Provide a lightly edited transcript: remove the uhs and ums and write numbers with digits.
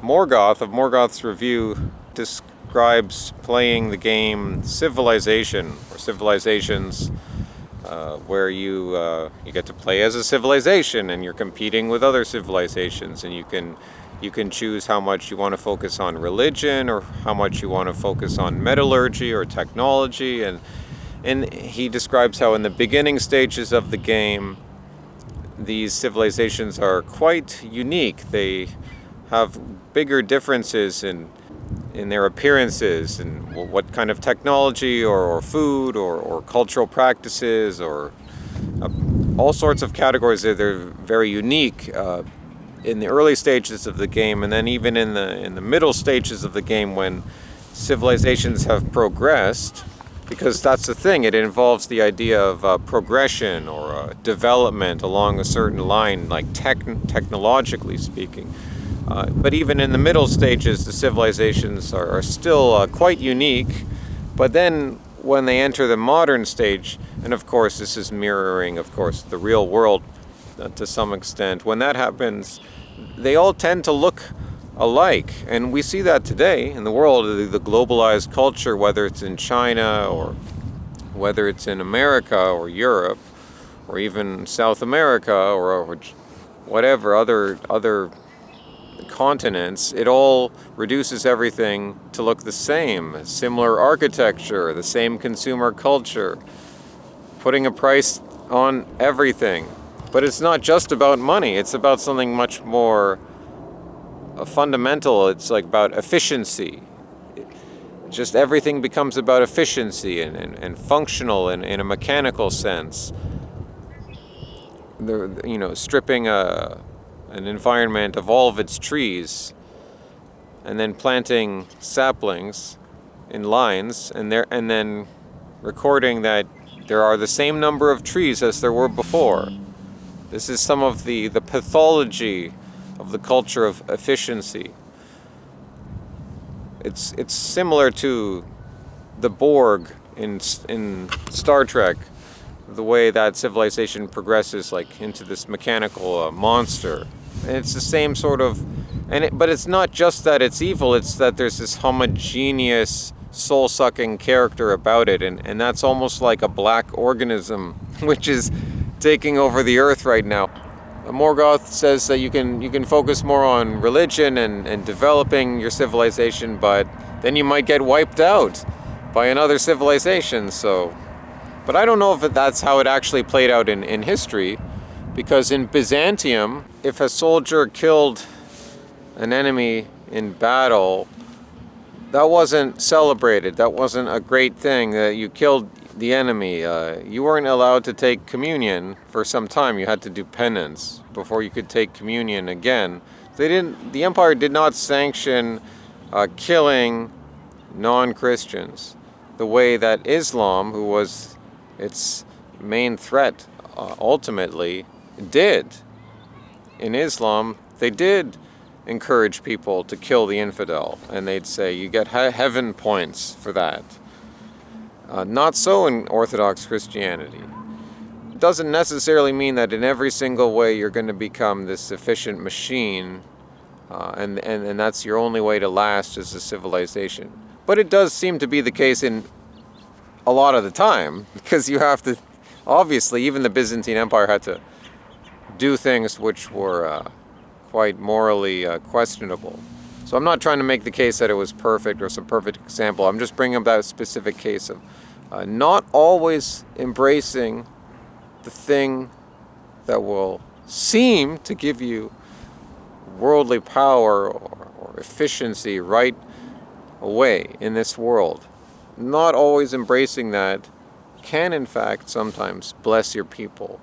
Morgoth of Morgoth's Review describes playing the game Civilization, or Civilizations, where you get to play as a civilization and you're competing with other civilizations, and you can choose how much you want to focus on religion or how much you want to focus on metallurgy or technology. And he describes how in the beginning stages of the game these civilizations are quite unique. They have bigger differences in their appearances and what kind of technology or food or cultural practices or all sorts of categories. They're very unique in the early stages of the game, and then even in the middle stages of the game when civilizations have progressed, because that's the thing, it involves the idea of progression or development along a certain line, like technologically speaking. But even in the middle stages, the civilizations are still quite unique. But then when they enter the modern stage, and of course this is mirroring, of course, the real world to some extent, when that happens, they all tend to look alike. And we see that today in the world, the globalized culture, whether it's in China or whether it's in America or Europe or even South America or whatever other continents, it all reduces everything to look the same. Similar architecture, the same consumer culture, putting a price on everything. But it's not just about money, it's about something much more fundamental. It's like about efficiency. Just everything becomes about efficiency and functional in a mechanical sense. Stripping an environment of all of its trees and then planting saplings in lines and then recording that there are the same number of trees as there were before. This is some of the pathology of the culture of efficiency. It's similar to the Borg in Star Trek, the way that civilization progresses like into this mechanical monster. And it's the same sort of, but it's not just that it's evil, it's that there's this homogeneous, soul-sucking character about it, and that's almost like a black organism, which is taking over the earth right now. Morgoth says that you can focus more on religion and developing your civilization, but then you might get wiped out by another civilization. But I don't know if that's how it actually played out in history, because in Byzantium, if a soldier killed an enemy in battle, that wasn't celebrated. That wasn't a great thing that you killed the enemy. You weren't allowed to take communion for some time. You had to do penance before you could take communion again. The empire did not sanction killing non-Christians the way that Islam, who was its main threat ultimately, did. In Islam, they did encourage people to kill the infidel, and they'd say you get heaven points for that. Not so in Orthodox Christianity. It doesn't necessarily mean that in every single way you're going to become this efficient machine, and that's your only way to last as a civilization. But it does seem to be the case in a lot of the time, because you have to, obviously, even the Byzantine Empire had to do things which were quite morally questionable. So I'm not trying to make the case that it was perfect or some perfect example. I'm just bringing up that specific case of not always embracing the thing that will seem to give you worldly power or efficiency right away in this world. Not always embracing that can, in fact, sometimes bless your people.